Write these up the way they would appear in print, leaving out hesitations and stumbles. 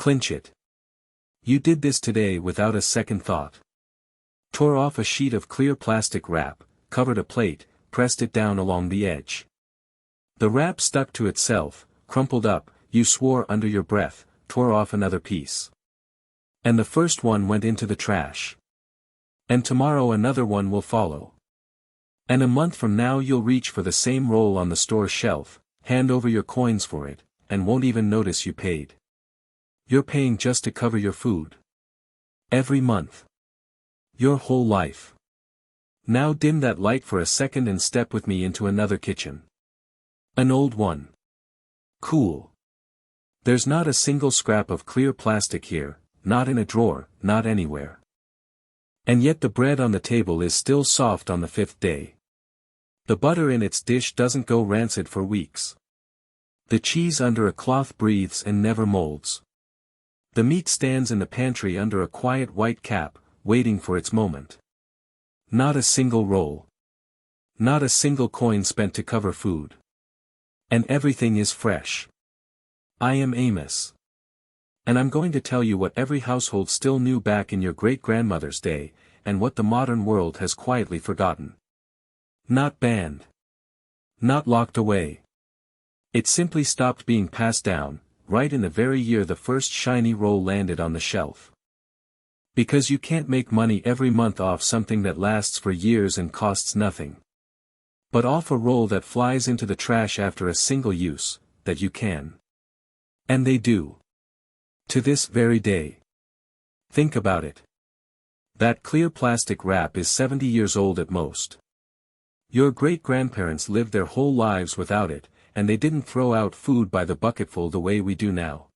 Clinch it. You did this today without a second thought. Tore off a sheet of clear plastic wrap, covered a plate, pressed it down along the edge. The wrap stuck to itself, crumpled up, you swore under your breath, tore off another piece. And the first one went into the trash. And tomorrow another one will follow. And a month from now you'll reach for the same roll on the store shelf, hand over your coins for it, and won't even notice you paid. You're paying just to cover your food. Every month. Your whole life. Now dim that light for a second and step with me into another kitchen. An old one. Cool. There's not a single scrap of clear plastic here, not in a drawer, not anywhere. And yet the bread on the table is still soft on the 5th day. The butter in its dish doesn't go rancid for weeks. The cheese under a cloth breathes and never molds. The meat stands in the pantry under a quiet white cap, waiting for its moment. Not a single roll. Not a single coin spent to cover food. And everything is fresh. I am Amos. And I'm going to tell you what every household still knew back in your great-grandmother's day, and what the modern world has quietly forgotten. Not banned. Not locked away. It simply stopped being passed down, right in the very year the first shiny roll landed on the shelf. Because you can't make money every month off something that lasts for years and costs nothing. But off a roll that flies into the trash after a single use, that you can. And they do. To this very day. Think about it. That clear plastic wrap is 70 years old at most. Your great-grandparents lived their whole lives without it, and they didn't throw out food by the bucketful the way we do now.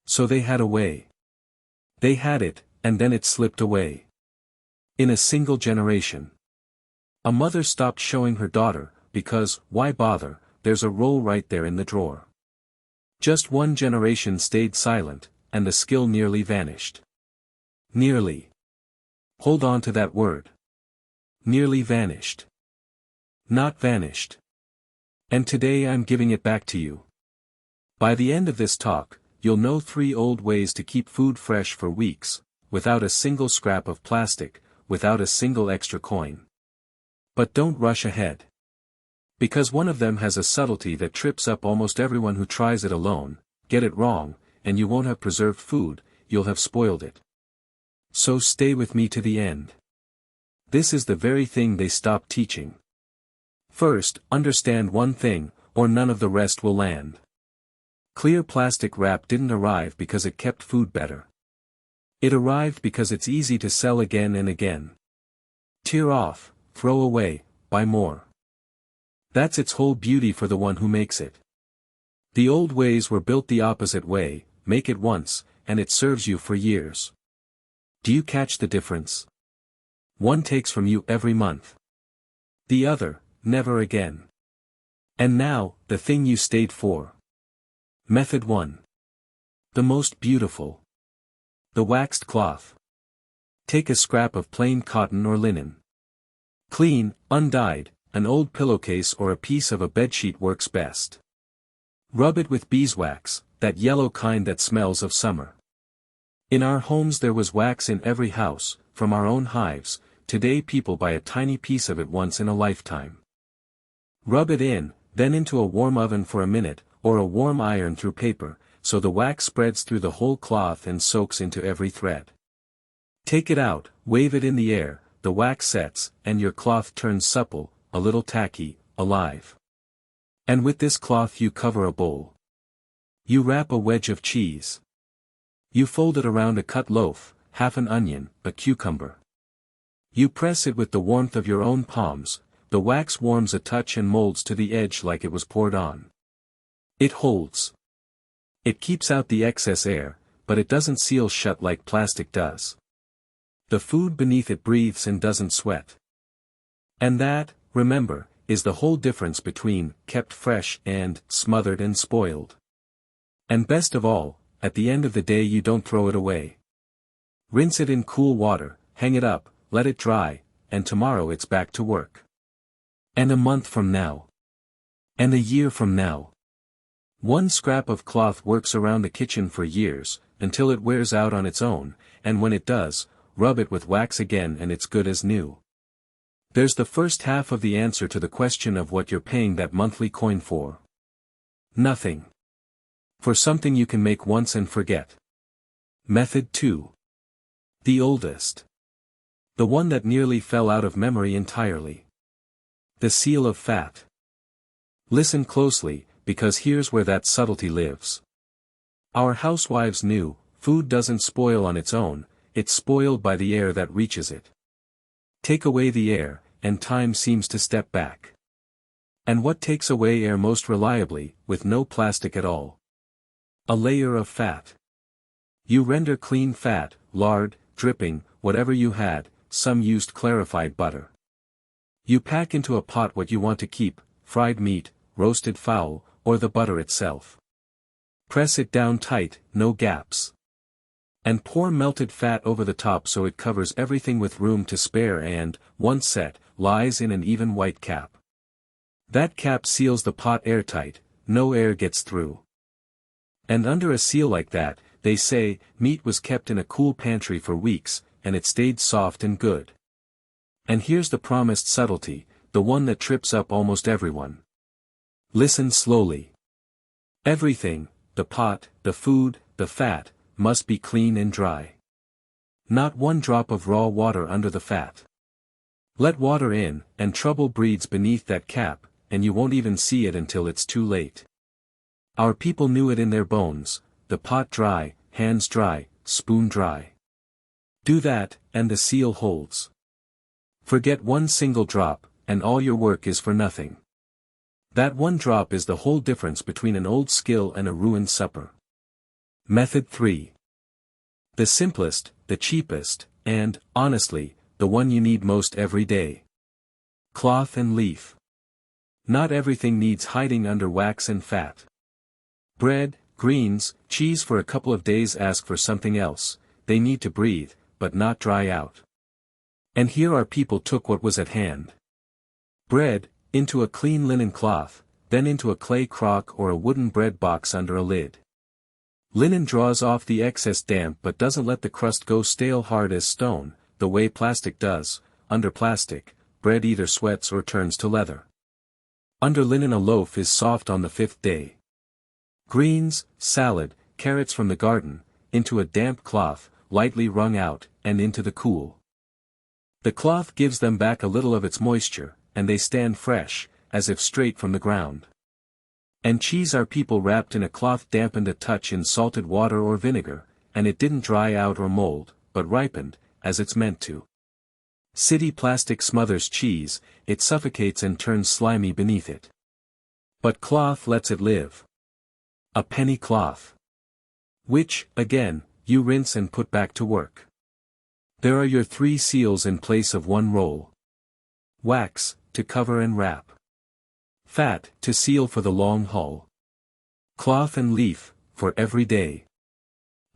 So they had a way. They had it, and then it slipped away. In a single generation. A mother stopped showing her daughter, because, why bother, there's a roll right there in the drawer. Just one generation stayed silent, and the skill nearly vanished. Nearly. Hold on to that word. Nearly vanished. Not vanished. And today I'm giving it back to you. By the end of this talk, you'll know 3 old ways to keep food fresh for weeks, without a single scrap of plastic, without a single extra coin. But don't rush ahead. Because one of them has a subtlety that trips up almost everyone who tries it alone. Get it wrong, and you won't have preserved food, you'll have spoiled it. So stay with me to the end. This is the very thing they stopped teaching. First, understand one thing, or none of the rest will land. Clear plastic wrap didn't arrive because it kept food better. It arrived because it's easy to sell again and again. Tear off, throw away, buy more. That's its whole beauty for the one who makes it. The old ways were built the opposite way, make it once, and it serves you for years. Do you catch the difference? One takes from you every month. The other, never again. And now, the thing you stayed for. Method 1. The most beautiful. The waxed cloth. Take a scrap of plain cotton or linen. Clean, undyed, an old pillowcase or a piece of a bedsheet works best. Rub it with beeswax, that yellow kind that smells of summer. In our homes there was wax in every house, from our own hives. Today people buy a tiny piece of it once in a lifetime. Rub it in, then into a warm oven for a minute, or a warm iron through paper, so the wax spreads through the whole cloth and soaks into every thread. Take it out, wave it in the air, the wax sets, and your cloth turns supple, a little tacky, alive. And with this cloth you cover a bowl. You wrap a wedge of cheese. You fold it around a cut loaf, half an onion, a cucumber. You press it with the warmth of your own palms, the wax warms a touch and molds to the edge like it was poured on. It holds. It keeps out the excess air, but it doesn't seal shut like plastic does. The food beneath it breathes and doesn't sweat. And that, remember, is the whole difference between kept fresh and smothered and spoiled. And best of all, at the end of the day you don't throw it away. Rinse it in cool water, hang it up, let it dry, and tomorrow it's back to work. And a month from now. And a year from now. One scrap of cloth works around the kitchen for years, until it wears out on its own, and when it does, rub it with wax again and it's good as new. There's the first half of the answer to the question of what you're paying that monthly coin for. Nothing. For something you can make once and forget. Method 2. The oldest. The one that nearly fell out of memory entirely. The seal of fat. Listen closely, because here's where that subtlety lives. Our housewives knew, food doesn't spoil on its own, it's spoiled by the air that reaches it. Take away the air, and time seems to step back. And what takes away air most reliably, with no plastic at all? A layer of fat. You render clean fat, lard, dripping, whatever you had, some used clarified butter. You pack into a pot what you want to keep, fried meat, roasted fowl, or the butter itself. Press it down tight, no gaps. And pour melted fat over the top so it covers everything with room to spare and, once set, lies in an even white cap. That cap seals the pot airtight, no air gets through. And under a seal like that, they say, meat was kept in a cool pantry for weeks, and it stayed soft and good. And here's the promised subtlety, the one that trips up almost everyone. Listen slowly. Everything, the pot, the food, the fat, must be clean and dry. Not one drop of raw water under the fat. Let water in, and trouble breeds beneath that cap, and you won't even see it until it's too late. Our people knew it in their bones, the pot dry, hands dry, spoon dry. Do that, and the seal holds. Forget one single drop, and all your work is for nothing. That one drop is the whole difference between an old skill and a ruined supper. Method 3. The simplest, the cheapest, and, honestly, the one you need most every day. Cloth and leaf. Not everything needs hiding under wax and fat. Bread, greens, cheese for a couple of days ask for something else, they need to breathe, but not dry out. And here our people took what was at hand. Bread, into a clean linen cloth, then into a clay crock or a wooden bread box under a lid. Linen draws off the excess damp but doesn't let the crust go stale hard as stone, the way plastic does. Under plastic, bread either sweats or turns to leather. Under linen a loaf is soft on the 5th day. Greens, salad, carrots from the garden, into a damp cloth, lightly wrung out, and into the cool. The cloth gives them back a little of its moisture, and they stand fresh, as if straight from the ground. And cheese our people wrapped in a cloth dampened a touch in salted water or vinegar, and it didn't dry out or mold, but ripened, as it's meant to. City plastic smothers cheese, it suffocates and turns slimy beneath it. But cloth lets it live. A penny cloth. Which, again, you rinse and put back to work. There are your 3 seals in place of one roll. Wax, to cover and wrap. Fat, to seal for the long haul. Cloth and leaf, for every day.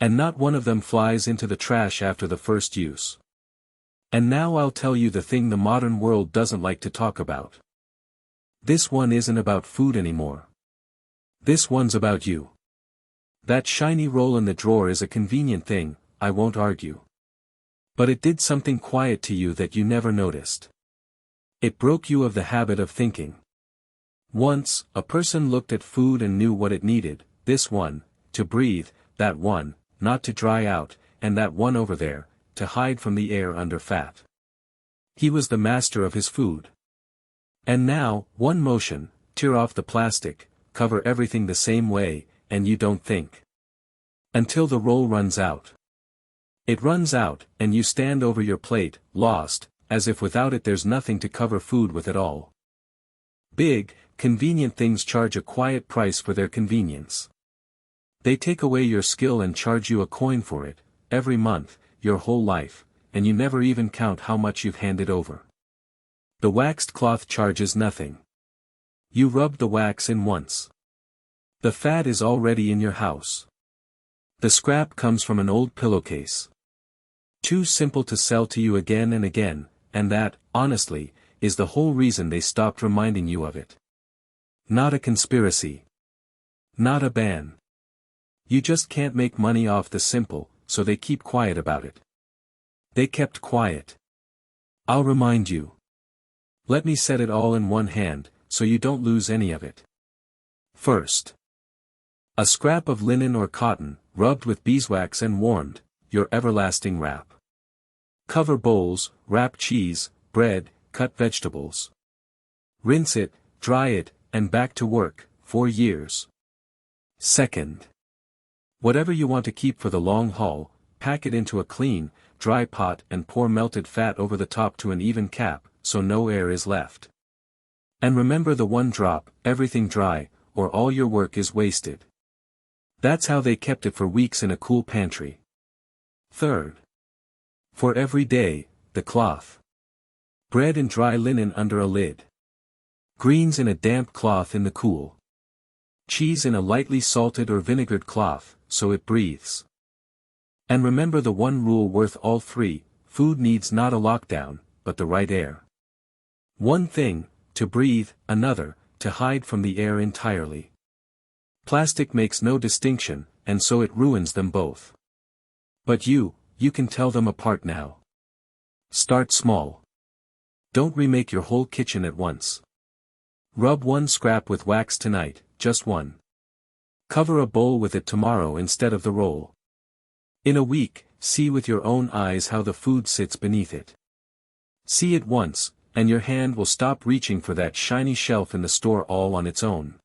And not one of them flies into the trash after the first use. And now I'll tell you the thing the modern world doesn't like to talk about. This one isn't about food anymore. This one's about you. That shiny roll in the drawer is a convenient thing, I won't argue. But it did something quiet to you that you never noticed. It broke you of the habit of thinking. Once, a person looked at food and knew what it needed, this one, to breathe, that one, not to dry out, and that one over there, to hide from the air under fat. He was the master of his food. And now, one motion, tear off the plastic, cover everything the same way, and you don't think. Until the roll runs out. It runs out, and you stand over your plate, lost, as if without it there's nothing to cover food with at all. Big, convenient things charge a quiet price for their convenience. They take away your skill and charge you a coin for it, every month, your whole life, and you never even count how much you've handed over. The waxed cloth charges nothing. You rub the wax in once. The fat is already in your house. The scrap comes from an old pillowcase. Too simple to sell to you again and again, and that, honestly, is the whole reason they stopped reminding you of it. Not a conspiracy. Not a ban. You just can't make money off the simple, so they keep quiet about it. They kept quiet. I'll remind you. Let me set it all in one hand, so you don't lose any of it. First, a scrap of linen or cotton, rubbed with beeswax and warmed, your everlasting wrap. Cover bowls, wrap cheese, bread, cut vegetables. Rinse it, dry it, and back to work, 4 years. Second, whatever you want to keep for the long haul, pack it into a clean, dry pot and pour melted fat over the top to an even cap, so no air is left. And remember the one drop, everything dry, or all your work is wasted. That's how they kept it for weeks in a cool pantry. Third, for every day, the cloth. Bread in dry linen under a lid. Greens in a damp cloth in the cool. Cheese in a lightly salted or vinegared cloth, so it breathes. And remember the one rule worth all 3, food needs not a lockdown, but the right air. One thing, to breathe, another, to hide from the air entirely. Plastic makes no distinction, and so it ruins them both. But you can tell them apart now. Start small. Don't remake your whole kitchen at once. Rub one scrap with wax tonight, just one. Cover a bowl with it tomorrow instead of the roll. In a week, see with your own eyes how the food sits beneath it. See it once, and your hand will stop reaching for that shiny shelf in the store all on its own.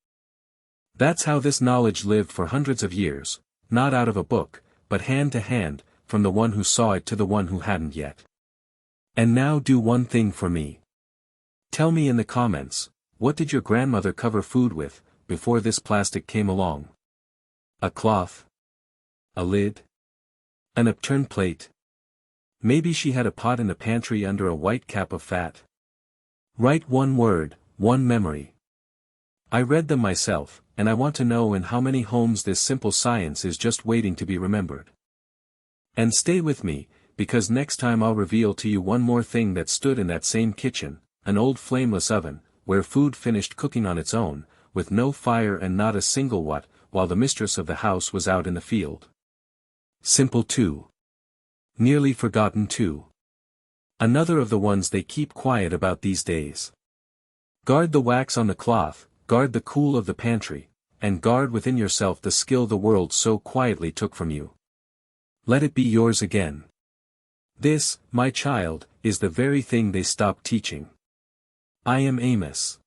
That's how this knowledge lived for hundreds of years, not out of a book, but hand to hand, from the one who saw it to the one who hadn't yet. And now do one thing for me. Tell me in the comments, what did your grandmother cover food with, before this plastic came along? A cloth? A lid? An upturned plate? Maybe she had a pot in the pantry under a white cap of fat. Write one word, one memory. I read them myself, and I want to know in how many homes this simple science is just waiting to be remembered. And stay with me, because next time I'll reveal to you one more thing that stood in that same kitchen, an old flameless oven, where food finished cooking on its own, with no fire and not a single watt, while the mistress of the house was out in the field. Simple too. Nearly forgotten too. Another of the ones they keep quiet about these days. Guard the wax on the cloth, guard the cool of the pantry, and guard within yourself the skill the world so quietly took from you. Let it be yours again. This, my child, is the very thing they stopped teaching. I am Amos.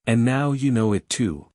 And now you know it too.